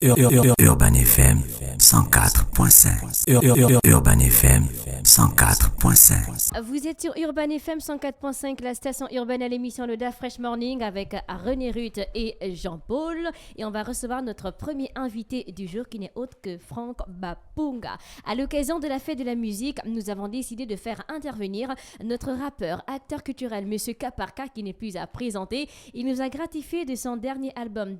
Urban FM 104.5. Urban FM 104.5. Vous êtes sur Urban FM 104.5, la station urbaine à l'émission Le Da Fresh Morning avec René Ruth et Jean-Paul. Et on va recevoir notre premier invité du jour qui n'est autre que Franck Bapunga. À l'occasion de la fête de la musique, nous avons décidé de faire intervenir notre rappeur, acteur culturel, Monsieur Kaparka, qui n'est plus à présenter. Il nous a gratifié de son dernier album,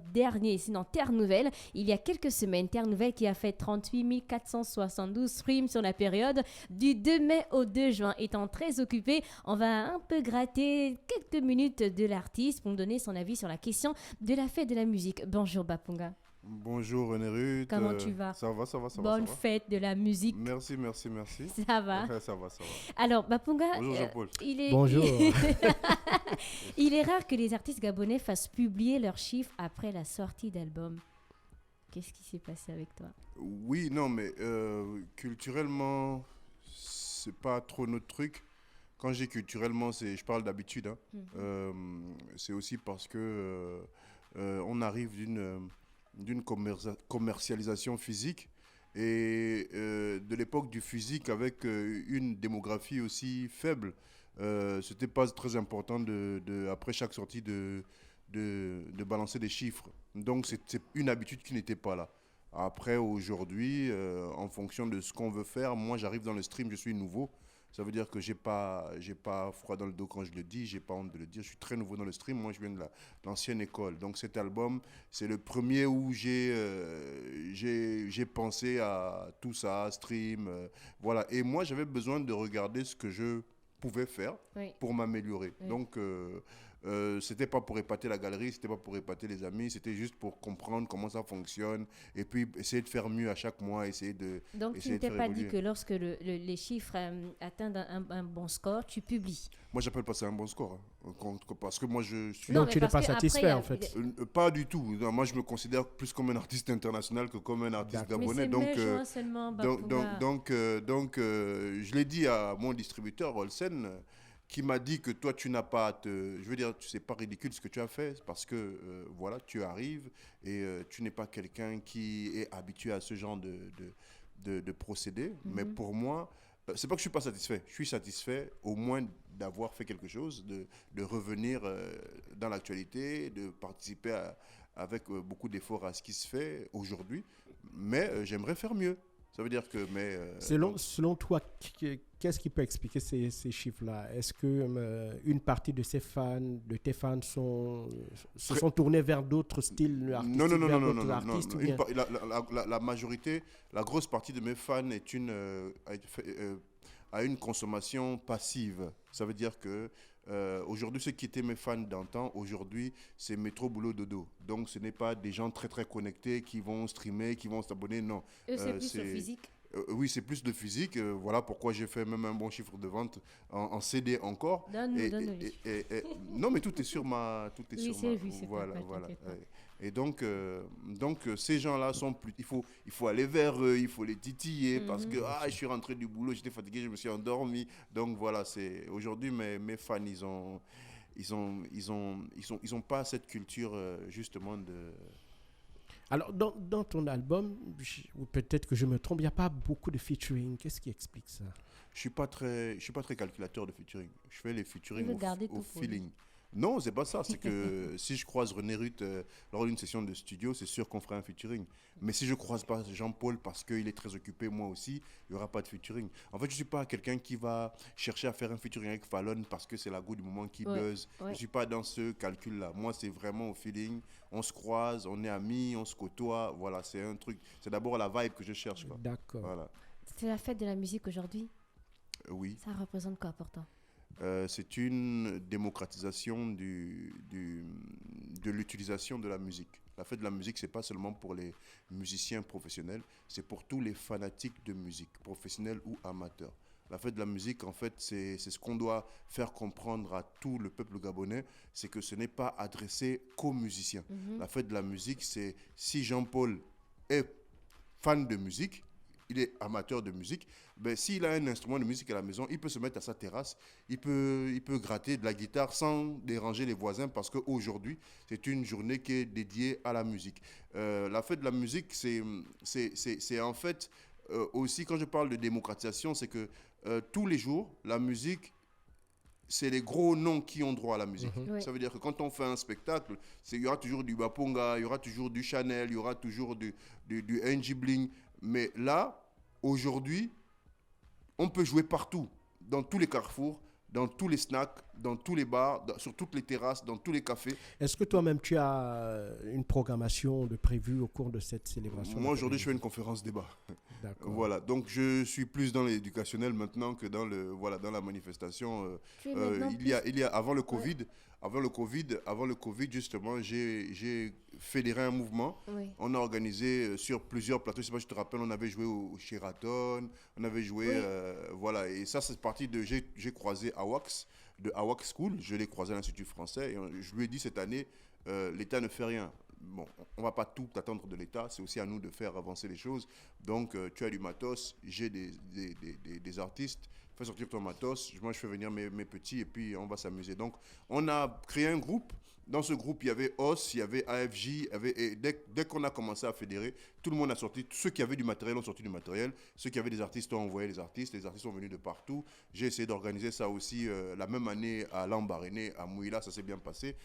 sinon Terre Nouvelle, il y a quelques semaines. Terre Nouvelle qui a fait 38 472 streams sur la période du 2 mai au 2 juin. Étant très occupé, on va un peu gratter quelques minutes de l'artiste pour nous donner son avis sur la question de la fête de la musique. Bonjour Bapunga. Bonjour René Ruth. Comment tu vas? Ça va. Bonne fête de la musique. Merci. Ça va? Ça va. Alors Bapunga, Bonjour Jean-Paul. Bonjour. Il est rare que les artistes gabonais fassent publier leurs chiffres après la sortie d'albums. Qu'est-ce qui s'est passé avec toi? Oui, non, mais culturellement, c'est pas trop notre truc. Quand je dis culturellement, je parle d'habitude. Hein. C'est aussi parce que on arrive d'une commercialisation physique et de l'époque du physique avec une démographie aussi faible. C'était pas très important après chaque sortie de balancer des chiffres. Donc c'est une habitude qui n'était pas là. Après, aujourd'hui, en fonction de ce qu'on veut faire, moi j'arrive dans le stream, je suis nouveau. Ça veut dire que j'ai pas froid dans le dos quand je le dis, j'ai pas honte de le dire. Je suis très nouveau dans le stream, moi je viens de l'ancienne école. Donc cet album, c'est le premier où j'ai pensé à tout ça, stream, voilà. Et moi j'avais besoin de regarder ce que je pouvais faire pour m'améliorer. Oui. Donc c'était pas pour épater la galerie, c'était pas pour épater les amis, c'était juste pour comprendre comment ça fonctionne et puis essayer de faire mieux à chaque mois, Donc tu ne t'es pas dit que lorsque les chiffres atteignent un bon score, tu publies? Moi j'appelle pas ça un bon score, hein, parce que moi je suis... Donc tu n'es pas satisfait en fait? Pas du tout. Non, moi je me considère plus comme un artiste international que comme un artiste gabonais. Donc je l'ai dit à mon distributeur Olsen, qui m'a dit que toi, tu n'as pas à je veux dire, c'est pas ridicule ce que tu as fait, parce que, voilà, tu arrives et tu n'es pas quelqu'un qui est habitué à ce genre de procédé. Mm-hmm. Mais pour moi, c'est pas que je suis pas satisfait. Je suis satisfait au moins d'avoir fait quelque chose, de revenir dans l'actualité, de participer avec beaucoup d'efforts à ce qui se fait aujourd'hui. Mais j'aimerais faire mieux. Ça veut dire que... Selon toi, qu'est-ce qui peut expliquer ces chiffres-là? Est-ce que une partie de tes fans se sont tournés vers d'autres styles artistiques, non. La majorité, la grosse partie de mes fans a une consommation passive. Ça veut dire que aujourd'hui, ceux qui étaient mes fans d'antan, aujourd'hui, c'est métro, boulot, dodo. Donc, ce n'est pas des gens très, très connectés qui vont streamer, qui vont s'abonner, non. C'est plus le physique. Oui, c'est plus de physique. Voilà pourquoi j'ai fait même un bon chiffre de vente en CD encore. Donne-nous. Non, mais tout est sur ma... Voilà. Et donc ces gens-là sont plus... Il faut aller vers eux, il faut les titiller parce que je suis rentré du boulot, j'étais fatigué, je me suis endormi. Donc voilà, aujourd'hui mes fans, ils ont pas cette culture justement de... Alors, dans ton album, ou peut-être que je me trompe, il n'y a pas beaucoup de featuring. Qu'est-ce qui explique ça? Je suis pas très calculateur de featuring. Je fais les featuring au feeling. Non, c'est pas ça. C'est que si je croise René Ruth lors d'une session de studio, c'est sûr qu'on fera un featuring. Mais si je croise pas Jean-Paul parce qu'il est très occupé, moi aussi, il n'y aura pas de featuring. En fait, je suis pas quelqu'un qui va chercher à faire un featuring avec Fallon parce que c'est la go du moment qui buzz. Je suis pas dans ce calcul-là. Moi, c'est vraiment au feeling. On se croise, on est amis, on se côtoie. Voilà, c'est un truc. C'est d'abord la vibe que je cherche, quoi. D'accord. Voilà. C'est la fête de la musique aujourd'hui? Oui. Ça représente quoi pour toi? C'est une démocratisation de l'utilisation de la musique. La fête de la musique, ce n'est pas seulement pour les musiciens professionnels, c'est pour tous les fanatiques de musique, professionnels ou amateurs. La fête de la musique, en fait, c'est ce qu'on doit faire comprendre à tout le peuple gabonais, c'est que ce n'est pas adressé qu'aux musiciens. La fête de la musique, c'est si Jean-Paul est fan de musique, il est amateur de musique, ben, s'il a un instrument de musique à la maison, il peut se mettre à sa terrasse, il peut gratter de la guitare sans déranger les voisins parce qu'aujourd'hui, c'est une journée qui est dédiée à la musique. La fête de la musique, c'est en fait aussi, quand je parle de démocratisation, c'est que tous les jours, la musique, c'est les gros noms qui ont droit à la musique. Oui. Ça veut dire que quand on fait un spectacle, il y aura toujours du Baponga, il y aura toujours du Chanel, il y aura toujours du NG Bling. Mais là, aujourd'hui, on peut jouer partout, dans tous les carrefours, dans tous les snacks, dans tous les bars, sur toutes les terrasses, dans tous les cafés. Est-ce que toi-même, tu as une programmation de prévue au cours de cette célébration? Moi, aujourd'hui, je fais une conférence débat. D'accord. Voilà, donc je suis plus dans l'éducationnel maintenant que dans la manifestation. Tu es maintenant Il y a avant le Covid, justement, j'ai fédéré un mouvement. Oui. On a organisé sur plusieurs plateaux. Je sais pas, je te rappelle, on avait joué au Sheraton, on avait joué, voilà. Et ça, c'est parti de, j'ai croisé Awax, de Awax School. Je l'ai croisé à l'Institut français et je lui ai dit cette année, l'État ne fait rien. Bon, on ne va pas tout attendre de l'État, c'est aussi à nous de faire avancer les choses. Donc, tu as du matos, j'ai des artistes, fais sortir ton matos, moi je fais venir mes petits et puis on va s'amuser. Donc, on a créé un groupe. Dans ce groupe, il y avait OS, il y avait AFJ, et dès qu'on a commencé à fédérer, tout le monde a sorti. Ceux qui avaient du matériel ont sorti du matériel. Ceux qui avaient des artistes ont envoyé les artistes. Les artistes sont venus de partout. J'ai essayé d'organiser ça aussi la même année à Lambaréné, à Mouila, ça s'est bien passé.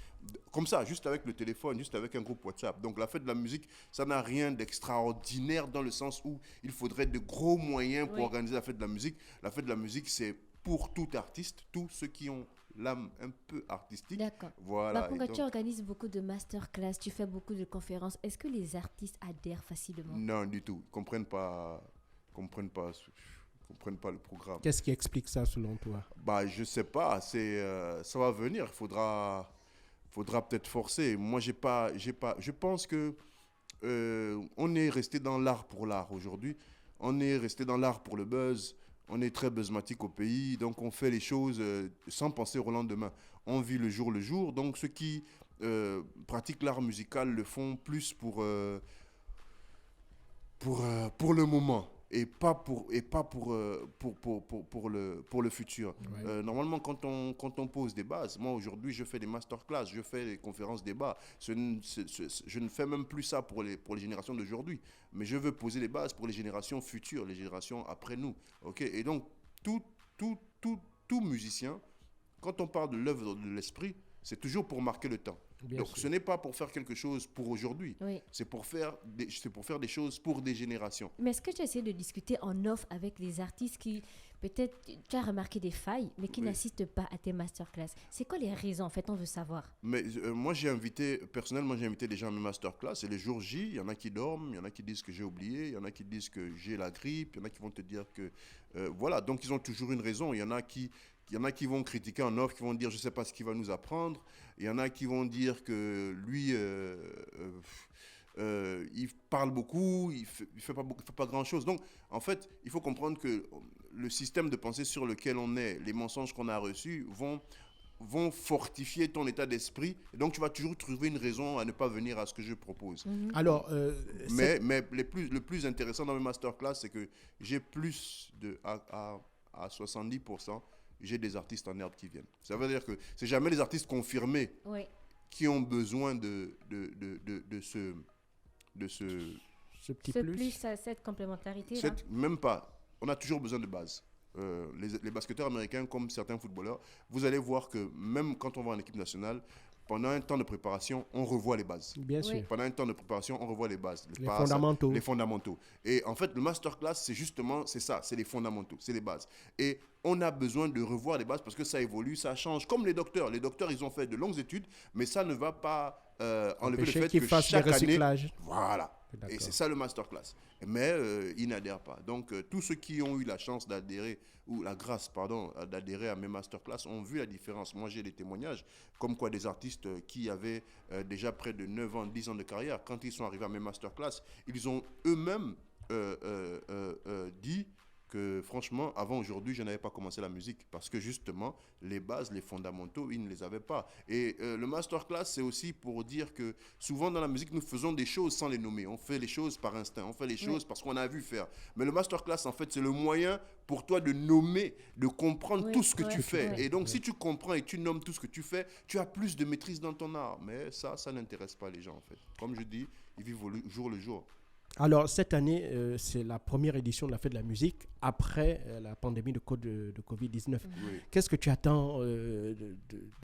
Comme ça, juste avec le téléphone, juste avec un groupe WhatsApp. Donc la fête de la musique, ça n'a rien d'extraordinaire dans le sens où il faudrait de gros moyens pour organiser la fête de la musique. La fête de la musique, c'est pour tout artiste, tous ceux qui ont l'âme un peu artistique. D'accord. Voilà. Baponga, Donc, tu organises beaucoup de masterclass, tu fais beaucoup de conférences. Est-ce que les artistes adhèrent facilement? non, du tout. Ils comprennent pas le programme. Qu'est-ce qui explique ça selon toi? Bah, je sais pas. Ça va venir. Faudra peut-être forcer. Moi, j'ai pas. Je pense que on est resté dans l'art pour l'art aujourd'hui. On est resté dans l'art pour le buzz. On est très buzzmatique au pays, donc on fait les choses sans penser au lendemain. On vit le jour. Donc ceux qui pratiquent l'art musical le font plus pour le moment et pas pour le futur. Ouais. Normalement, quand on pose des bases, moi aujourd'hui je fais des masterclass, je fais des conférences débats. Je ne fais même plus ça pour les générations d'aujourd'hui, mais je veux poser les bases pour les générations futures, les générations après nous. Okay? Et donc tout musicien, quand on parle de l'œuvre de l'esprit, c'est toujours pour marquer le temps. Bien Donc sûr. ce n'est pas pour faire quelque chose pour aujourd'hui, Oui. c'est pour faire des choses pour des générations. Mais est-ce que tu as essayé de discuter en off avec les artistes qui, peut-être, tu as remarqué des failles, mais qui Oui. n'assistent pas à tes masterclass? C'est quoi les raisons, en fait? On veut savoir. Mais moi, personnellement, j'ai invité des gens à mes masterclass. Et les jours J, il y en a qui dorment, il y en a qui disent que j'ai oublié, il y en a qui disent que j'ai la grippe, il y en a qui vont te dire que... voilà, donc ils ont toujours une raison. Il y en a qui vont critiquer en off, qui vont dire « je ne sais pas ce qu'il va nous apprendre ». Il y en a qui vont dire que lui, il parle beaucoup, il fait pas grand-chose. Donc, en fait, il faut comprendre que le système de pensée sur lequel on est, les mensonges qu'on a reçus vont fortifier ton état d'esprit. Et donc, tu vas toujours trouver une raison à ne pas venir à ce que je propose. Alors, Mais le plus intéressant dans mes masterclass, c'est que j'ai plus à 70%, j'ai des artistes en herbe qui viennent. Ça veut dire que c'est jamais les artistes confirmés Oui. qui ont besoin de ce ce petit Ce plus. plus, cette complémentarité-là. même pas. On a toujours besoin de base. Les basketteurs américains, comme certains footballeurs, vous allez voir que même quand on va en équipe nationale, pendant un temps de préparation, on revoit les bases. Bien sûr. Oui. Pendant un temps de préparation, on revoit les bases. Les fondamentaux. Les fondamentaux. Et en fait, le masterclass, c'est ça, c'est les fondamentaux, c'est les bases. Et on a besoin de revoir les bases parce que ça évolue, ça change. Comme les docteurs. Les docteurs, ils ont fait de longues études, mais ça ne va pas enlever le Empêcher fait qu'ils que fassent chaque des année... recyclages. Voilà. D'accord. Et c'est ça le masterclass. Mais ils n'adhèrent pas. Donc, tous ceux qui ont eu la chance d'adhérer, ou la grâce, pardon, d'adhérer à mes masterclass ont vu la différence. Moi, j'ai des témoignages comme quoi des artistes qui avaient déjà près de 9 ans, 10 ans de carrière, quand ils sont arrivés à mes masterclass, ils ont eux-mêmes dit que franchement, avant aujourd'hui, je n'avais pas commencé la musique parce que justement, les bases, les fondamentaux, ils ne les avaient pas. Et le masterclass, c'est aussi pour dire que souvent dans la musique, nous faisons des choses sans les nommer. On fait les choses par instinct, on fait les choses parce qu'on a vu faire. Mais le masterclass, en fait, c'est le moyen pour toi de nommer, de comprendre tout ce que tu fais. Et donc, si tu comprends et tu nommes tout ce que tu fais, tu as plus de maîtrise dans ton art. Mais ça n'intéresse pas les gens, en fait. Comme je dis, ils vivent au jour le jour. Alors, cette année, c'est la première édition de la Fête de la musique après la pandémie de Covid-19. Oui. Qu'est-ce que tu attends de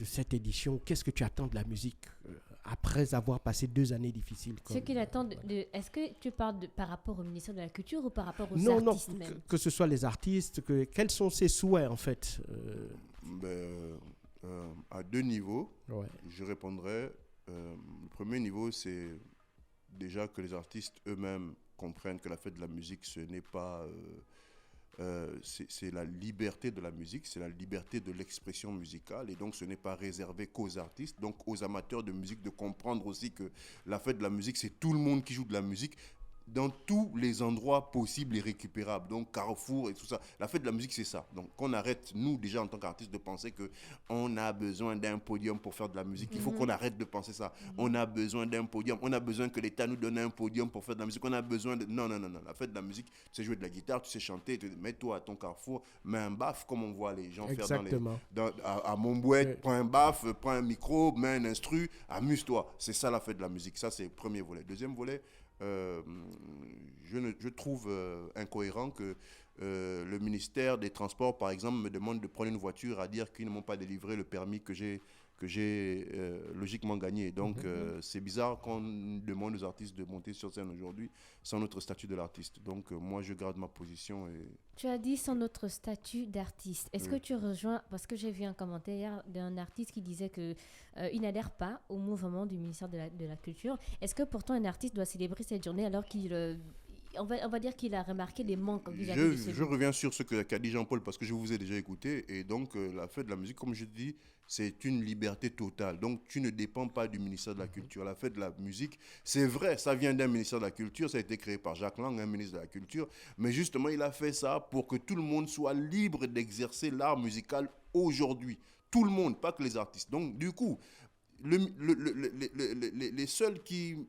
cette édition? Qu'est-ce que tu attends de la musique après avoir passé 2 années difficiles? Ce qu'il attend est-ce que tu parles par rapport au ministère de la Culture ou par rapport aux Non, artistes même? que ce soit les artistes, quels sont ses souhaits en fait? À 2 niveaux, Ouais. je répondrai. Le premier niveau, c'est déjà que les artistes eux-mêmes comprennent que la fête de la musique, ce n'est pas... c'est la liberté de la musique, c'est la liberté de l'expression musicale, et donc ce n'est pas réservé qu'aux artistes, donc aux amateurs de musique, de comprendre aussi que la fête de la musique, c'est tout le monde qui joue de la musique dans tous les endroits possibles et récupérables, donc Carrefour et tout ça. La fête de la musique, c'est ça. Donc qu'on arrête, nous déjà en tant qu'artistes, de penser qu'on a besoin d'un podium pour faire de la musique. Il faut qu'on arrête de penser ça. On a besoin d'un podium, on a besoin que l'État nous donne un podium pour faire de la musique. On a besoin de... Non. La fête de la musique, tu sais jouer de la guitare, tu sais chanter, mets-toi à ton Carrefour, mets un baf comme on voit les gens Exactement. faire à Montbouette, prends un baf, prends un micro, mets un instru, amuse-toi. C'est ça la fête de la musique. Ça, c'est le premier volet. Deuxième volet, je trouve incohérent que le ministère des Transports, par exemple, me demande de prendre une voiture à dire qu'ils ne m'ont pas délivré le permis que j'ai logiquement gagné. Donc, c'est bizarre qu'on demande aux artistes de monter sur scène aujourd'hui sans notre statut de l'artiste. Donc, moi, je garde ma position. Tu as dit sans notre statut d'artiste. Est-ce que tu rejoins, parce que j'ai vu un commentaire d'un artiste qui disait qu'il n'adhère pas au mouvement du ministère de la Culture. Est-ce que pourtant un artiste doit célébrer cette journée alors qu'il... on va dire qu'il a remarqué les manques vis-à-vis de ce Je reviens sur ce qu'a dit Jean-Paul parce que je vous ai déjà écouté. Et donc, la fête de la musique, comme je dis, c'est une liberté totale. Donc, tu ne dépends pas du ministère de la Culture. La fête de la musique, c'est vrai, ça vient d'un ministère de la Culture. Ça a été créé par Jacques Lang, un ministre de la Culture. Mais justement, il a fait ça pour que tout le monde soit libre d'exercer l'art musical aujourd'hui. Tout le monde, pas que les artistes. Donc, du coup, les seuls qui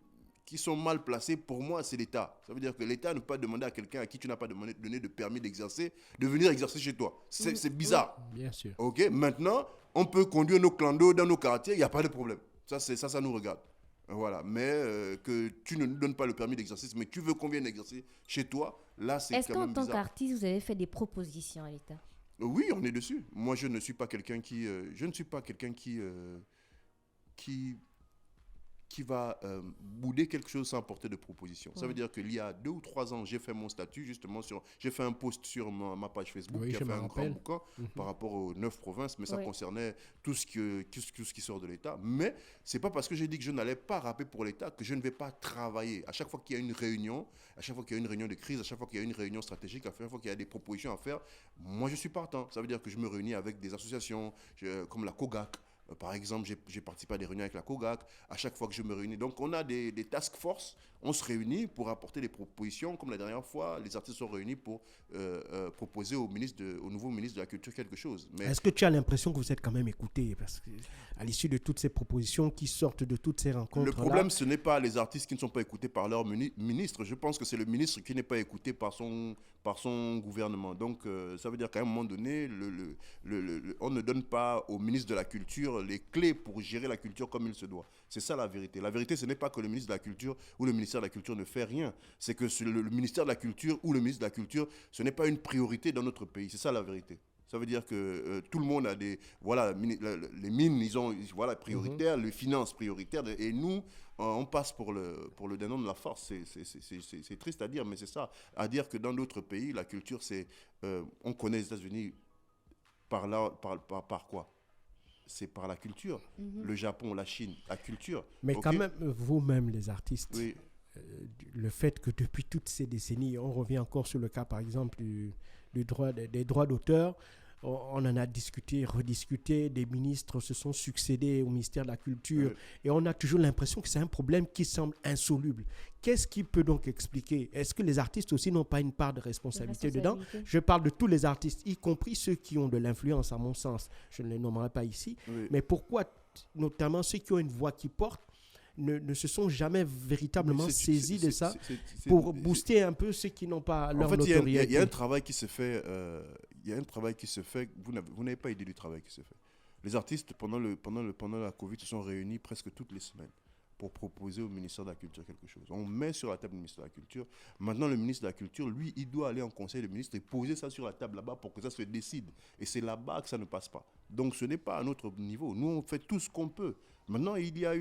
sont mal placés, pour moi, c'est l'État. Ça veut dire que l'État ne peut pas demander à quelqu'un à qui tu n'as pas donné de permis d'exercer, de venir exercer chez toi. C'est bizarre. Bien sûr. OK, maintenant, on peut conduire nos clandos dans nos quartiers, il n'y a pas de problème. Ça nous regarde. Voilà, mais que tu ne nous donnes pas le permis d'exercice, mais tu veux qu'on vienne exercer chez toi, là, c'est quand même bizarre. Est-ce qu'en tant qu'artiste, vous avez fait des propositions à l'État? Oui, on est dessus. Moi, je ne suis pas quelqu'un qui va bouder quelque chose sans apporter de proposition. Ça veut dire qu'il y a 2 ou 3 ans, j'ai fait mon statut justement j'ai fait un post sur ma page Facebook qui a fait un grand bouquin par rapport aux 9 provinces, mais ça concernait tout ce qui sort de l'État. Mais c'est pas parce que j'ai dit que je n'allais pas rapper pour l'État que je ne vais pas travailler. À chaque fois qu'il y a une réunion, à chaque fois qu'il y a une réunion de crise, à chaque fois qu'il y a une réunion stratégique, à chaque fois qu'il y a des propositions à faire, moi je suis partant. Ça veut dire que je me réunis avec des associations comme la COGAC. Par exemple, j'ai participé à des réunions avec la COGAC, à chaque fois que je me réunis. Donc, on a des task force, on se réunit pour apporter des propositions. Comme la dernière fois, les artistes sont réunis pour proposer au nouveau ministre de la Culture quelque chose. Mais est-ce que tu as l'impression que vous êtes quand même écouté? Parce qu'à l'issue de toutes ces propositions qui sortent de toutes ces rencontres... Le problème, ce n'est pas les artistes qui ne sont pas écoutés par leur ministre. Je pense que c'est le ministre qui n'est pas écouté par son gouvernement. Donc, ça veut dire qu'à un moment donné, on ne donne pas au ministre de la Culture les clés pour gérer la culture comme il se doit. C'est ça la vérité. La vérité, ce n'est pas que le ministre de la Culture ou le ministère de la Culture ne fait rien. C'est que le ministère de la Culture ou le ministre de la Culture, ce n'est pas une priorité dans notre pays. C'est ça la vérité. Ça veut dire que tout le monde a les mines, ils ont prioritaires, les finances prioritaires, et nous, on passe pour le dindon de la farce. C'est triste à dire, mais c'est ça. À dire que dans d'autres pays, la culture, on connaît les États-Unis par quoi? C'est par la culture. Le Japon, la Chine, la culture. Mais quand même, vous-même, les artistes, oui. Le fait que depuis toutes ces décennies, on revient encore sur le cas, par exemple, des droits d'auteur, on en a discuté, rediscuté, des ministres se sont succédés au ministère de la Culture, et on a toujours l'impression que c'est un problème qui semble insoluble. Qu'est-ce qui peut donc expliquer? Est-ce que les artistes aussi n'ont pas une part de responsabilité dedans? Je parle de tous les artistes, y compris ceux qui ont de l'influence, à mon sens. Je ne les nommerai pas ici. Mais pourquoi, notamment ceux qui ont une voix qui porte, ne se sont jamais véritablement saisis de ça pour booster un peu ceux qui n'ont pas leur notoriété? Il y a un travail qui se fait, vous n'avez pas idée du travail qui se fait. Les artistes, pendant la Covid, se sont réunis presque toutes les semaines pour proposer au ministère de la Culture quelque chose. On met sur la table le ministère de la Culture. Maintenant, le ministre de la Culture, lui, il doit aller en conseil de ministre et poser ça sur la table là-bas pour que ça se décide. Et c'est là-bas que ça ne passe pas. Donc, ce n'est pas à notre niveau. Nous, on fait tout ce qu'on peut. Maintenant, il y a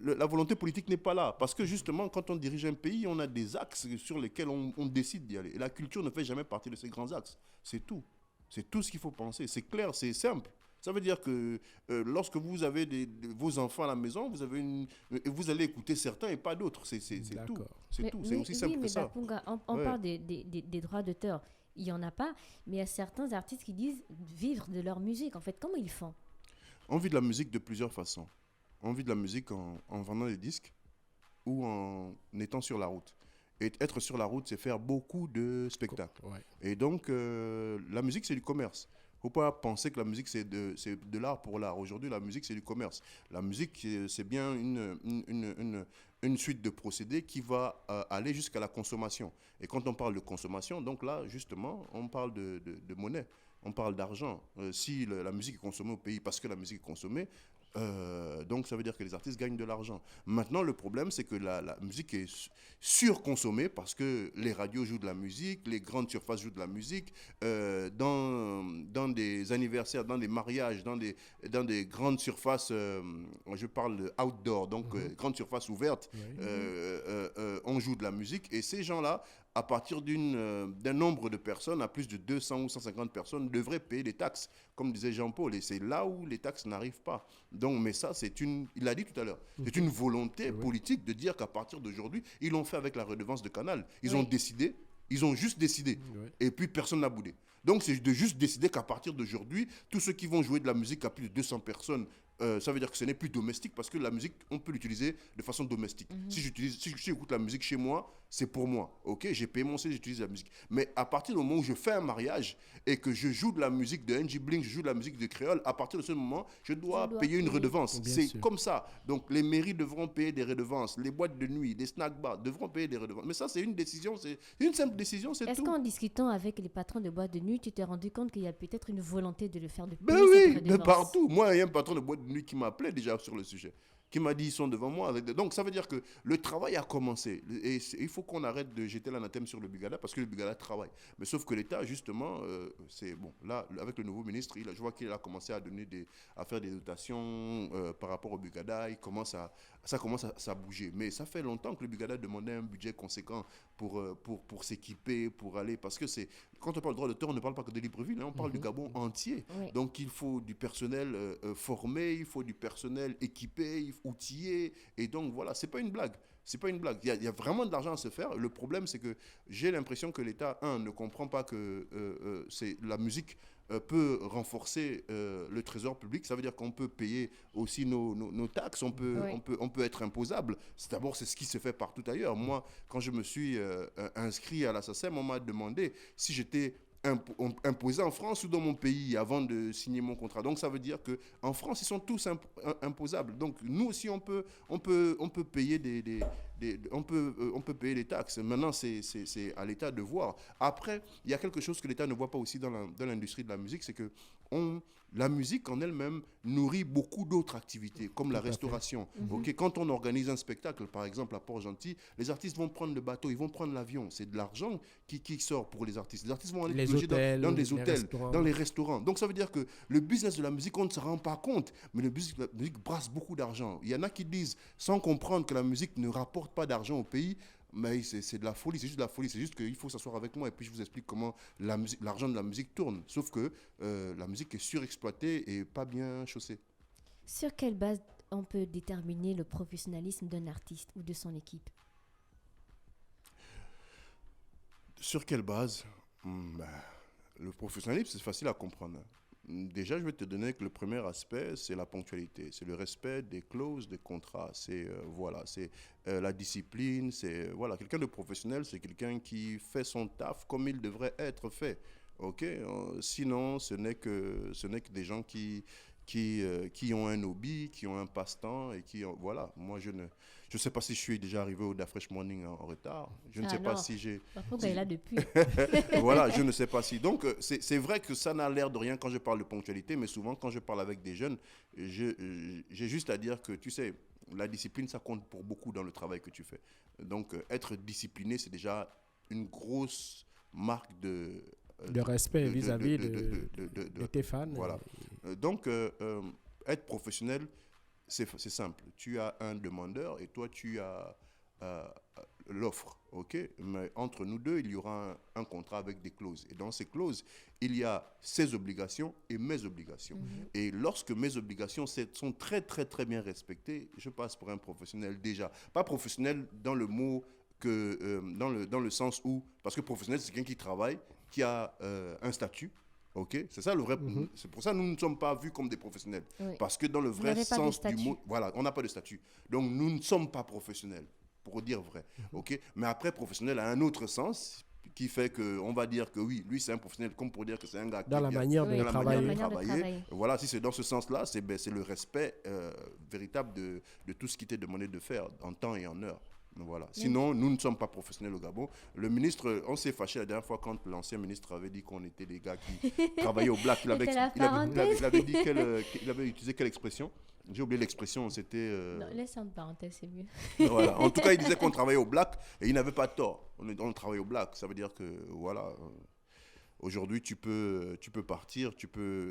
la volonté politique n'est pas là. Parce que justement, quand on dirige un pays, on a des axes sur lesquels on décide d'y aller. Et la culture ne fait jamais partie de ces grands axes. C'est tout. C'est tout ce qu'il faut penser. C'est clair, c'est simple. Ça veut dire que lorsque vous avez vos enfants à la maison, vous allez écouter certains et pas d'autres. C'est tout. C'est tout. C'est aussi simple que ça. Bapunga, on parle des droits d'auteur. Il n'y en a pas, mais il y a certains artistes qui disent vivre de leur musique. En fait, comment ils font? On vit de la musique de plusieurs façons. On vit de la musique en vendant des disques ou en étant sur la route. Et être sur la route, c'est faire beaucoup de spectacles. Ouais. Et donc, la musique, c'est du commerce. Il ne faut pas penser que la musique, c'est de l'art pour l'art. Aujourd'hui, la musique, c'est du commerce. La musique, c'est bien une suite de procédés qui va aller jusqu'à la consommation. Et quand on parle de consommation, donc là, justement, on parle de monnaie. On parle d'argent. Si la musique est consommée au pays parce que la musique est consommée, donc ça veut dire que les artistes gagnent de l'argent. Maintenant, le problème, c'est que la musique est surconsommée parce que les radios jouent de la musique, les grandes surfaces jouent de la musique, dans des anniversaires, dans des mariages, dans des grandes surfaces, je parle de outdoor, donc grandes surfaces ouvertes, on joue de la musique, et ces gens-là, à partir d'un nombre de personnes, à plus de 200 ou 150 personnes, devraient payer des taxes, comme disait Jean-Paul. Et c'est là où les taxes n'arrivent pas. Donc, mais ça, il l'a dit tout à l'heure, c'est une volonté politique de dire qu'à partir d'aujourd'hui, ils l'ont fait avec la redevance de Canal. Ils ont décidé, ils ont juste décidé. Et puis, personne n'a boudé. Donc, c'est de juste décider qu'à partir d'aujourd'hui, tous ceux qui vont jouer de la musique à plus de 200 personnes, ça veut dire que ce n'est plus domestique, parce que la musique, on peut l'utiliser de façon domestique. Si j'écoute la musique chez moi, c'est pour moi. Ok, j'ai payé mon CD, j'utilise la musique. Mais à partir du moment où je fais un mariage et que je joue de la musique de NG Blink, je joue de la musique de Créole, à partir de ce moment, je dois payer une redevance. C'est comme ça. Donc les mairies devront payer des redevances, les boîtes de nuit, les snack bars devront payer des redevances. Mais ça, c'est une décision, c'est une simple décision, c'est tout. Est-ce qu'en discutant avec les patrons de boîtes de nuit, tu t'es rendu compte qu'il y a peut-être une volonté de le faire depuis Ben oui, mais partout. Moi, il y a un patron de boîte de nuit qui m'a appelé déjà sur le sujet, qui m'a dit ils sont devant moi. Donc ça veut dire que le travail a commencé. Et il faut qu'on arrête de jeter l'anathème sur le Bugada, parce que le Bugada travaille. Mais sauf que l'État, justement, c'est bon. Là, avec le nouveau ministre, je vois qu'il a commencé à faire des dotations par rapport au Bugada. Ça commence à bouger. Mais ça fait longtemps que le Bugada demandait un budget conséquent pour s'équiper, pour aller. Parce que quand on parle de droit d'auteur, on ne parle pas que de Libreville, hein, on parle du Gabon entier. Oui. Donc il faut du personnel formé, il faut du personnel équipé, outillé. Et donc voilà, c'est pas une blague. C'est pas une blague. Il y a vraiment de l'argent à se faire. Le problème, c'est que j'ai l'impression que l'État, ne comprend pas que la musique peut renforcer le trésor public. Ça veut dire qu'on peut payer aussi nos taxes, on peut être imposable. D'abord, c'est ce qui se fait partout ailleurs. Moi, quand je me suis inscrit à la SACEM, on m'a demandé si j'étais imposé en France ou dans mon pays avant de signer mon contrat. Donc ça veut dire qu'en France, ils sont tous imposables. Donc nous aussi, on peut payer on peut payer des taxes. Maintenant, c'est à l'État de voir. Après, il y a quelque chose que l'État ne voit pas aussi dans l'industrie de la musique, c'est que la musique en elle-même nourrit beaucoup d'autres activités, comme la restauration. Okay, quand on organise un spectacle, par exemple à Port-Gentil, les artistes vont prendre le bateau, ils vont prendre l'avion. C'est de l'argent qui sort pour les artistes. Les artistes vont aller loger dans des hôtels, dans les restaurants. Donc ça veut dire que le business de la musique, on ne se rend pas compte, mais le business de la musique brasse beaucoup d'argent. Il y en a qui disent, sans comprendre que la musique ne rapporte pas d'argent au pays, mais c'est de la folie, c'est juste de la folie. C'est juste qu'il faut s'asseoir avec moi et puis je vous explique comment l'argent de la musique tourne. Sauf que la musique est surexploitée et pas bien chaussée. Sur quelle base on peut déterminer le professionnalisme d'un artiste ou de son équipe? Sur quelle base? Le professionnalisme, c'est facile à comprendre. Déjà, je vais te donner que le premier aspect, c'est la ponctualité. C'est le respect des clauses, des contrats. C'est la discipline. Quelqu'un de professionnel, c'est quelqu'un qui fait son taf comme il devrait être fait. Ok. Sinon, ce n'est que des gens qui ont un hobby, qui ont un passe-temps et voilà. Moi, je ne sais pas si je suis déjà arrivé au Da Fresh Morning en retard. Je ne sais pas si j'ai... Pourquoi il est là depuis? Voilà, je ne sais pas si. Donc, c'est vrai que ça n'a l'air de rien quand je parle de ponctualité, mais souvent, quand je parle avec des jeunes, j'ai juste à dire que, tu sais, la discipline, ça compte pour beaucoup dans le travail que tu fais. Donc, être discipliné, c'est déjà une grosse marque de respect vis-à-vis de tes fans. Voilà. Donc, être professionnel, c'est simple. Tu as un demandeur et toi, tu as l'offre. Ok. Mais entre nous deux, il y aura un contrat avec des clauses. Et dans ces clauses, il y a ses obligations et mes obligations. Et lorsque mes obligations sont très, très, très bien respectées, je passe pour un professionnel déjà. Pas professionnel dans le mot dans le sens où, parce que professionnel, c'est quelqu'un qui travaille, qui a un statut. Ok, c'est ça le vrai. C'est pour ça que nous ne sommes pas vus comme des professionnels. Oui. Parce que dans le vrai sens du mot, voilà, on n'a pas de statut. Donc nous ne sommes pas professionnels, pour dire vrai. Ok, mais après, professionnel a un autre sens qui fait qu'on va dire que oui, lui c'est un professionnel, comme pour dire que c'est un gars dans la manière de travailler. Voilà, si c'est dans ce sens-là, c'est le respect véritable de tout ce qui t'est demandé de faire en temps et en heure. Voilà. Sinon, nous ne sommes pas professionnels au Gabon. Le ministre, on s'est fâché la dernière fois quand l'ancien ministre avait dit qu'on était des gars qui travaillaient au black. Il avait dit il avait utilisé quelle expression? J'ai oublié l'expression, c'était... Non, laisse en parenthèse, c'est mieux. Voilà. En tout cas, il disait qu'on travaillait au black et il n'avait pas tort. On travaille au black, ça veut dire que, voilà... Aujourd'hui, tu peux partir,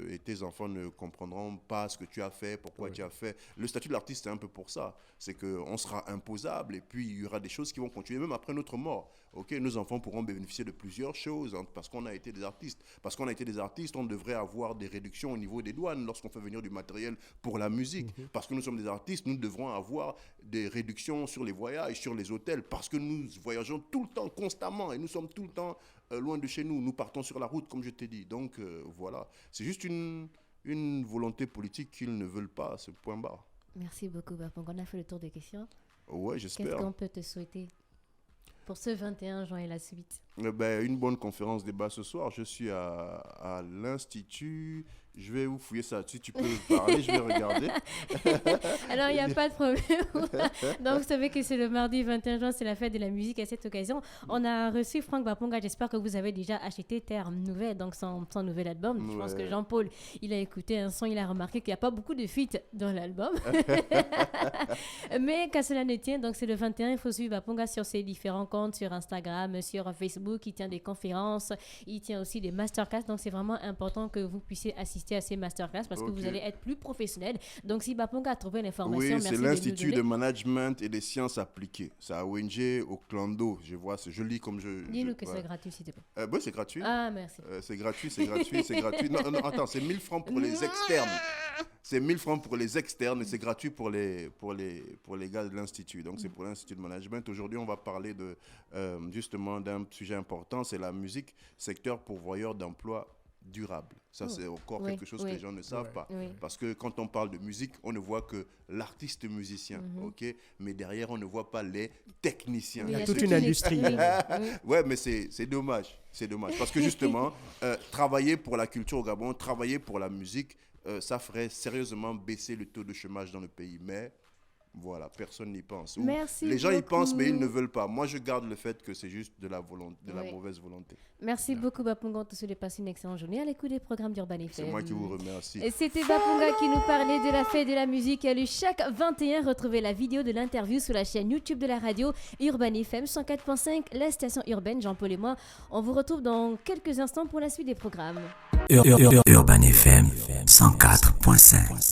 et tes enfants ne comprendront pas ce que tu as fait, pourquoi tu as fait. Le statut de l'artiste, c'est un peu pour ça. C'est qu'on sera imposable et puis il y aura des choses qui vont continuer même après notre mort. Okay, nos enfants pourront bénéficier de plusieurs choses parce qu'on a été des artistes. Parce qu'on a été des artistes, on devrait avoir des réductions au niveau des douanes lorsqu'on fait venir du matériel pour la musique. Parce que nous sommes des artistes, nous devrons avoir des réductions sur les voyages, sur les hôtels, parce que nous voyageons tout le temps, constamment, et nous sommes tout le temps loin de chez nous. Nous partons sur la route, comme je t'ai dit. Donc, voilà. C'est juste une volonté politique qu'ils ne veulent pas, ce point barre. Merci beaucoup, Bapong. On a fait le tour des questions. Ouais, j'espère. Qu'est-ce qu'on peut te souhaiter pour ce 21 juin et la suite? Une bonne conférence débat ce soir. Je suis à l'Institut. Je vais vous fouiller ça. Si tu peux parler, je vais regarder. Alors, il n'y a pas de problème. Donc, vous savez que c'est le mardi 21 juin, c'est la fête de la musique. À cette occasion, on a reçu Franck Baponga. J'espère que vous avez déjà acheté Terre Nouvelle, donc son nouvel album. Je pense que Jean-Paul, il a écouté un son, il a remarqué qu'il n'y a pas beaucoup de feats dans l'album. Mais qu'à cela ne tient, donc c'est le 21, il faut suivre Baponga sur ses différents comptes, sur Instagram, sur Facebook. Il tient des conférences, il tient aussi des masterclass. Donc, c'est vraiment important que vous puissiez assister à ces masterclass parce que vous allez être plus professionnel. Donc, si Baponga a trouvé l'information, merci c'est l'Institut de Management et des Sciences Appliquées. C'est à ONG, au Clando. Je vois, c'est joli comme je... Dis-nous que c'est gratuit, s'il te plaît. Oui, c'est gratuit. Ah, merci. C'est gratuit. Non, attends, c'est 1000 francs pour les externes. C'est 1000 francs pour les externes et c'est gratuit pour les gars de l'Institut. Donc, c'est pour l'Institut de Management. Aujourd'hui, on va parler justement d'un sujet important, c'est la musique, secteur pourvoyeur d'emplois durable. Ça, c'est encore quelque chose que les gens ne savent pas. Parce que quand on parle de musique, on ne voit que l'artiste musicien, ok? Mais derrière, on ne voit pas les techniciens. Il y a toute une industrie. Ouais, mais c'est dommage. C'est dommage. Parce que justement, travailler pour la culture au Gabon, travailler pour la musique, ça ferait sérieusement baisser le taux de chômage dans le pays. Mais voilà, personne n'y pense. Les gens y pensent, mais ils ne veulent pas. Moi, je garde le fait que c'est juste de la mauvaise volonté. Merci beaucoup, Baponga. Tous de passer une excellente journée à l'écoute des programmes d'Urban FM. C'est moi qui vous remercie. Et c'était Baponga qui nous parlait de la fête de la musique. Chaque 21, retrouvez la vidéo de l'interview sur la chaîne YouTube de la radio Urban FM 104.5, la station urbaine. Jean-Paul et moi, on vous retrouve dans quelques instants pour la suite des programmes. Urban FM 104.5.